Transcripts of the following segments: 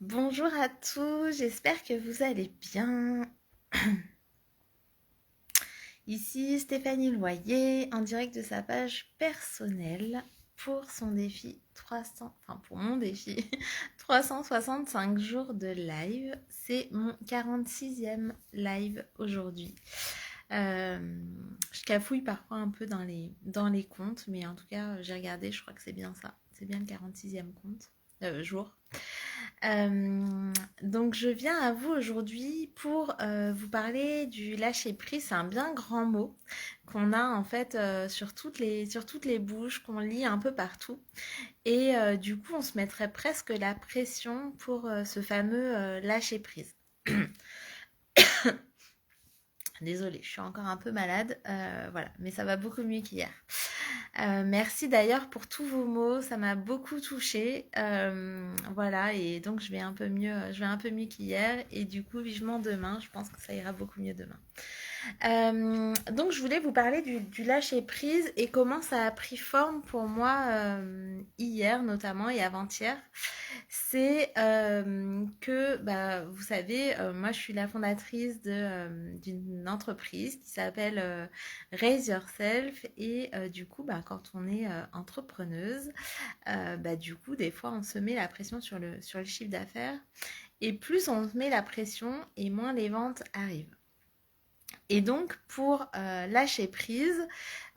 Bonjour à tous, j'espère que vous allez bien. Ici Stéphanie Loyer en direct de sa page personnelle pour son défi 300, enfin pour mon défi 365 jours de live. C'est mon 46e live aujourd'hui. Je cafouille parfois un peu dans les comptes, mais en tout cas j'ai regardé, je crois que c'est bien ça. C'est bien le 46e jour. Euh, donc je viens à vous aujourd'hui pour vous parler du lâcher prise. C'est un bien grand mot qu'on a en fait sur toutes les bouches, qu'on lit un peu partout. Et du coup, on se mettrait presque la pression pour ce fameux lâcher prise. Désolée, je suis encore un peu malade, voilà, mais ça va beaucoup mieux qu'hier. Merci d'ailleurs pour tous vos mots, ça m'a beaucoup touchée. Voilà, et donc je vais un peu mieux qu'hier, et du coup, vivement demain, je pense que ça ira beaucoup mieux demain. Donc je voulais vous parler du lâcher prise et comment ça a pris forme pour moi hier notamment et avant-hier. C'est que, bah, vous savez, moi je suis la fondatrice d'une entreprise qui s'appelle Raise Yourself et du coup, bah, quand on est entrepreneuse, bah, du coup, des fois on se met la pression sur le chiffre d'affaires et plus on se met la pression et moins les ventes arrivent. Et donc, pour lâcher prise,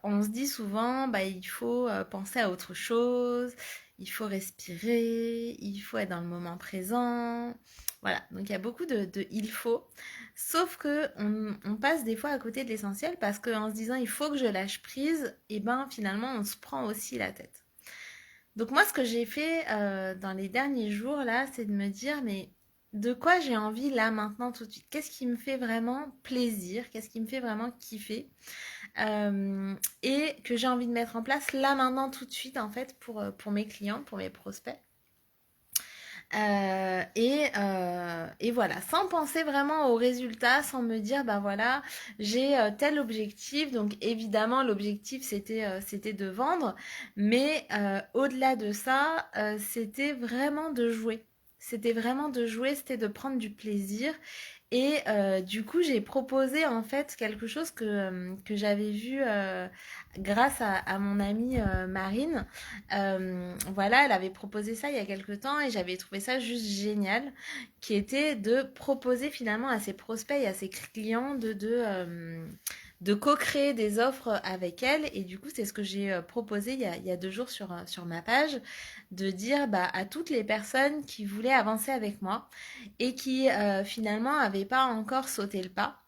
on se dit souvent, bah, il faut penser à autre chose, il faut respirer, il faut être dans le moment présent. Voilà, donc il y a beaucoup de il faut. Sauf que on passe des fois à côté de l'essentiel parce qu'en se disant il faut que je lâche prise, et ben finalement on se prend aussi la tête. Donc moi, ce que j'ai fait dans les derniers jours, là, c'est de me dire, mais de quoi j'ai envie là, maintenant, tout de suite? Qu'est-ce qui me fait vraiment plaisir? Qu'est-ce qui me fait vraiment kiffer? Et que j'ai envie de mettre en place là, maintenant, tout de suite, en fait, pour mes clients, pour mes prospects. Et voilà, sans penser vraiment aux résultats, sans me dire, bah voilà, j'ai tel objectif. Donc évidemment, l'objectif, c'était de vendre. Mais au-delà de ça, c'était vraiment de jouer. C'était vraiment de jouer, c'était de prendre du plaisir. Et du coup, j'ai proposé en fait quelque chose que j'avais vu grâce à mon amie Marine. Voilà, elle avait proposé ça il y a quelques temps et j'avais trouvé ça juste génial, qui était de proposer finalement à ses prospects et à ses clients de co-créer des offres avec elle. Et du coup, c'est ce que j'ai proposé il y a 2 jours sur ma page, de dire bah, à toutes les personnes qui voulaient avancer avec moi et qui finalement n'avaient pas encore sauté le pas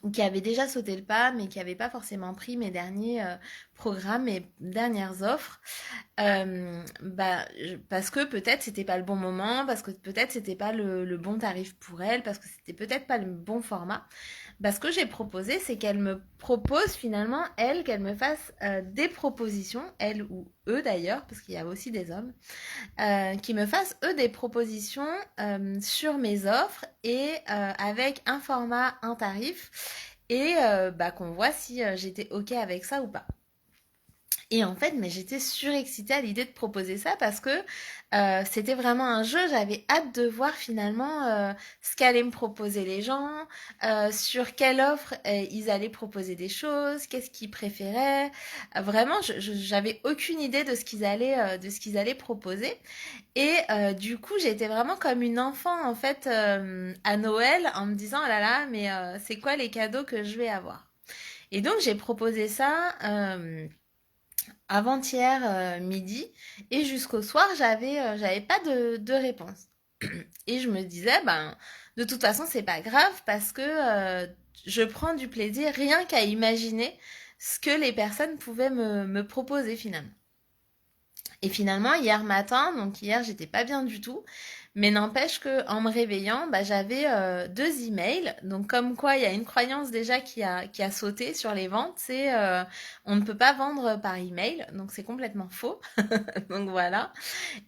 ou qui avaient déjà sauté le pas mais qui n'avaient pas forcément pris mes derniers programmes, mes dernières offres, bah, parce que peut-être c'était pas le bon moment, parce que peut-être c'était pas le bon tarif pour elle, parce que c'était peut-être pas le bon format. Bah, ce que j'ai proposé, c'est qu'elle me propose finalement, elle, qu'elle me fasse des propositions, elle ou eux d'ailleurs, parce qu'il y a aussi des hommes, qui me fassent eux des propositions sur mes offres et avec un format, un tarif, et bah, qu'on voit si j'étais OK avec ça ou pas. Et en fait, mais j'étais surexcitée à l'idée de proposer ça parce que c'était vraiment un jeu. J'avais hâte de voir finalement ce qu'allaient me proposer les gens, sur quelle offre ils allaient proposer des choses, qu'est-ce qu'ils préféraient. Vraiment, j'avais aucune idée de ce qu'ils allaient proposer. Et du coup, j'étais vraiment comme une enfant en fait à Noël en me disant, oh là là, mais c'est quoi les cadeaux que je vais avoir? Et donc, j'ai proposé ça. Avant-hier midi et jusqu'au soir j'avais pas de réponse et je me disais ben de toute façon c'est pas grave parce que je prends du plaisir rien qu'à imaginer ce que les personnes pouvaient me proposer finalement. Et finalement, hier matin, donc hier, j'étais pas bien du tout, mais n'empêche que en me réveillant, bah, j'avais 2 emails. Donc comme quoi, il y a une croyance déjà qui a sauté sur les ventes, c'est on ne peut pas vendre par email, donc c'est complètement faux. Donc voilà.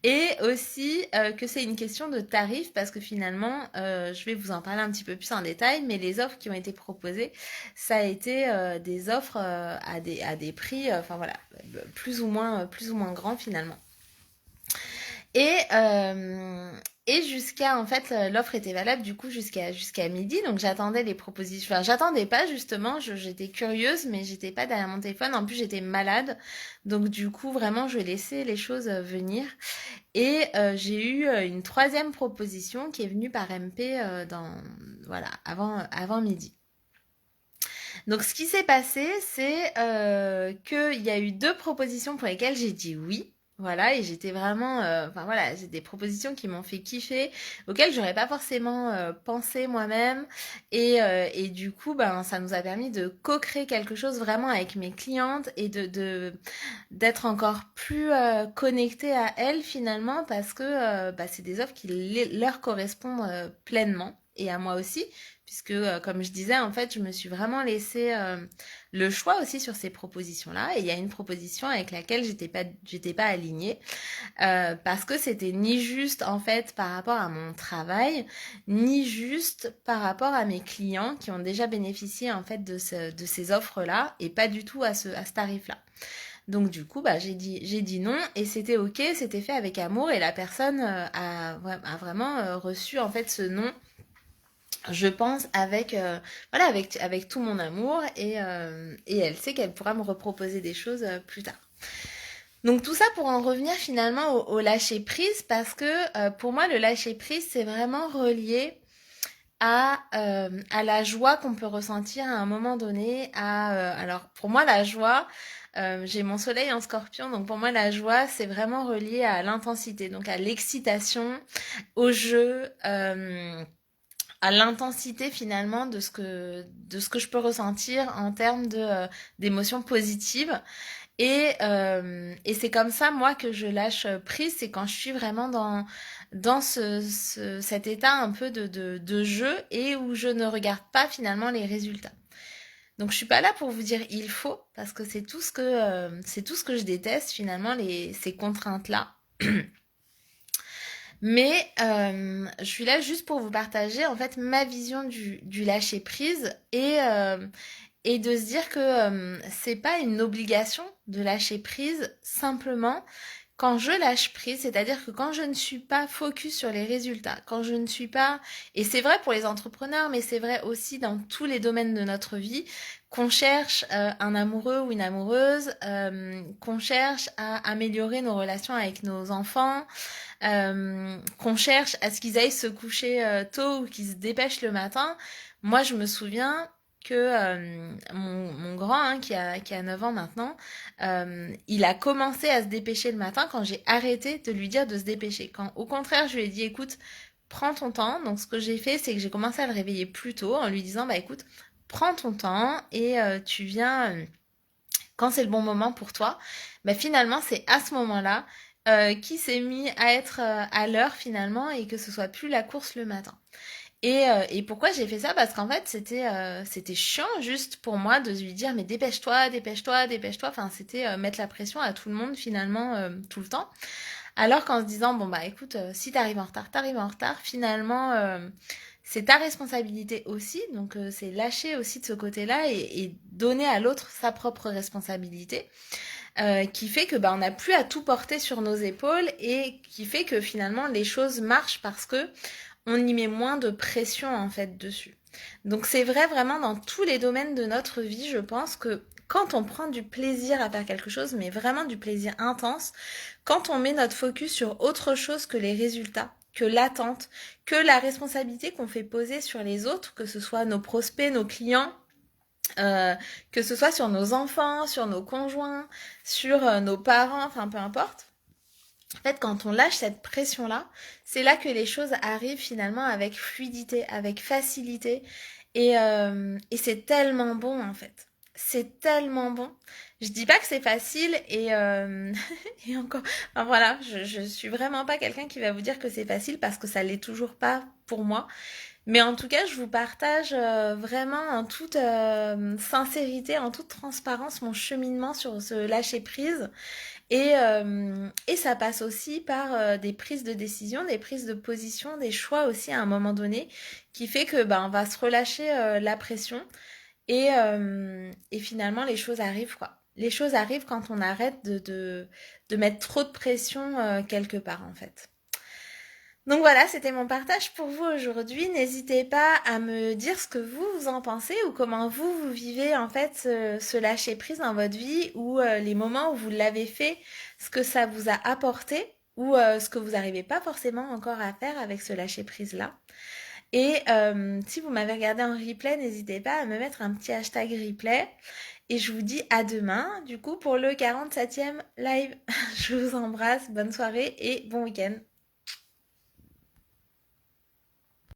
Et aussi que c'est une question de tarif parce que finalement, je vais vous en parler un petit peu plus en détail, mais les offres qui ont été proposées, ça a été des offres à des prix, enfin voilà, plus ou moins grands finalement. Et, euh, Et jusqu'à, en fait, l'offre était valable du coup jusqu'à midi, donc j'attendais les propositions. Enfin, j'attendais pas justement, j'étais curieuse, mais j'étais pas derrière mon téléphone. En plus, j'étais malade, donc du coup, vraiment, je laissais les choses venir. Et j'ai eu une troisième proposition qui est venue par MP voilà, avant midi. Donc, ce qui s'est passé, c'est qu'il y a eu deux propositions pour lesquelles j'ai dit oui. Voilà, et j'étais vraiment, enfin voilà, j'ai des propositions qui m'ont fait kiffer, auxquelles j'aurais pas forcément pensé moi-même, et du coup, ben, ça nous a permis de co-créer quelque chose vraiment avec mes clientes et d'être encore plus connectées à elles finalement, parce que bah, c'est des offres qui leur correspondent pleinement, et à moi aussi, puisque comme je disais, en fait, je me suis vraiment laissé le choix aussi sur ces propositions-là. Et il y a une proposition avec laquelle j'étais pas alignée parce que c'était ni juste en fait par rapport à mon travail, ni juste par rapport à mes clients qui ont déjà bénéficié en fait de ces offres-là et pas du tout à ce tarif-là. Donc du coup, bah, j'ai dit non et c'était ok, c'était fait avec amour et la personne a vraiment reçu en fait ce non, je pense avec voilà, avec tout mon amour, et elle sait qu'elle pourra me reproposer des choses plus tard. Donc tout ça pour en revenir finalement au lâcher prise, parce que pour moi le lâcher prise c'est vraiment relié à la joie qu'on peut ressentir à un moment donné. Alors pour moi la joie, j'ai mon soleil en scorpion, donc pour moi la joie c'est vraiment relié à l'intensité, donc à l'excitation, au jeu, à l'intensité finalement de ce que je peux ressentir en termes d'émotions positives. Et c'est comme ça, moi, que je lâche prise, c'est quand je suis vraiment dans cet état un peu de jeu et où je ne regarde pas finalement les résultats. Donc je suis pas là pour vous dire il faut, parce que c'est tout ce que je déteste finalement, ces contraintes-là. Mais je suis là juste pour vous partager en fait ma vision du lâcher prise, et de se dire que c'est pas une obligation de lâcher prise simplement quand je lâche prise, c'est-à-dire que quand je ne suis pas focus sur les résultats, quand je ne suis pas, et c'est vrai pour les entrepreneurs, mais c'est vrai aussi dans tous les domaines de notre vie, qu'on cherche un amoureux ou une amoureuse, qu'on cherche à améliorer nos relations avec nos enfants, qu'on cherche à ce qu'ils aillent se coucher tôt ou qu'ils se dépêchent le matin. Moi, je me souviens que mon grand, hein, qui a 9 ans maintenant, il a commencé à se dépêcher le matin quand j'ai arrêté de lui dire de se dépêcher. Quand au contraire, je lui ai dit, écoute, prends ton temps. Donc ce que j'ai fait, c'est que j'ai commencé à le réveiller plus tôt en lui disant, bah écoute, prends ton temps et tu viens quand c'est le bon moment pour toi. Bah finalement, c'est à ce moment-là qui s'est mis à être à l'heure finalement, et que ce soit plus la course le matin. Et pourquoi j'ai fait ça? Parce qu'en fait, c'était chiant juste pour moi de lui dire mais dépêche-toi, dépêche-toi, dépêche-toi. Enfin, c'était mettre la pression à tout le monde finalement tout le temps. Alors qu'en se disant bon bah écoute, si t'arrives en retard, t'arrives en retard. Finalement, c'est ta responsabilité aussi. Donc c'est lâcher aussi de ce côté-là, et donner à l'autre sa propre responsabilité, qui fait que bah on n'a plus à tout porter sur nos épaules, et qui fait que finalement les choses marchent parce que on y met moins de pression en fait dessus. Donc c'est vrai vraiment dans tous les domaines de notre vie, je pense que quand on prend du plaisir à faire quelque chose, mais vraiment du plaisir intense, quand on met notre focus sur autre chose que les résultats, que l'attente, que la responsabilité qu'on fait poser sur les autres, que ce soit nos prospects, nos clients, que ce soit sur nos enfants, sur nos conjoints, sur nos parents, enfin peu importe. En fait, quand on lâche cette pression-là, c'est là que les choses arrivent finalement avec fluidité, avec facilité. Et c'est tellement bon en fait. C'est tellement bon. Je dis pas que c'est facile, et encore, enfin, voilà, je suis vraiment pas quelqu'un qui va vous dire que c'est facile, parce que ça l'est toujours pas pour moi. Mais en tout cas, je vous partage vraiment en toute sincérité, en toute transparence, mon cheminement sur ce lâcher prise. Et ça passe aussi par des prises de décision, des prises de position, des choix aussi à un moment donné, qui fait que bah, on va se relâcher la pression, et finalement les choses arrivent quoi. Les choses arrivent quand on arrête de mettre trop de pression quelque part en fait. Donc voilà, c'était mon partage pour vous aujourd'hui. N'hésitez pas à me dire ce que vous en pensez ou comment vous vivez en fait ce lâcher prise dans votre vie ou les moments où vous l'avez fait, ce que ça vous a apporté ou ce que vous n'arrivez pas forcément encore à faire avec ce lâcher prise là. Et si vous m'avez regardé en replay, n'hésitez pas à me mettre un petit hashtag replay. Et je vous dis à demain, du coup, pour le 47e live. Je vous embrasse, bonne soirée et bon week-end.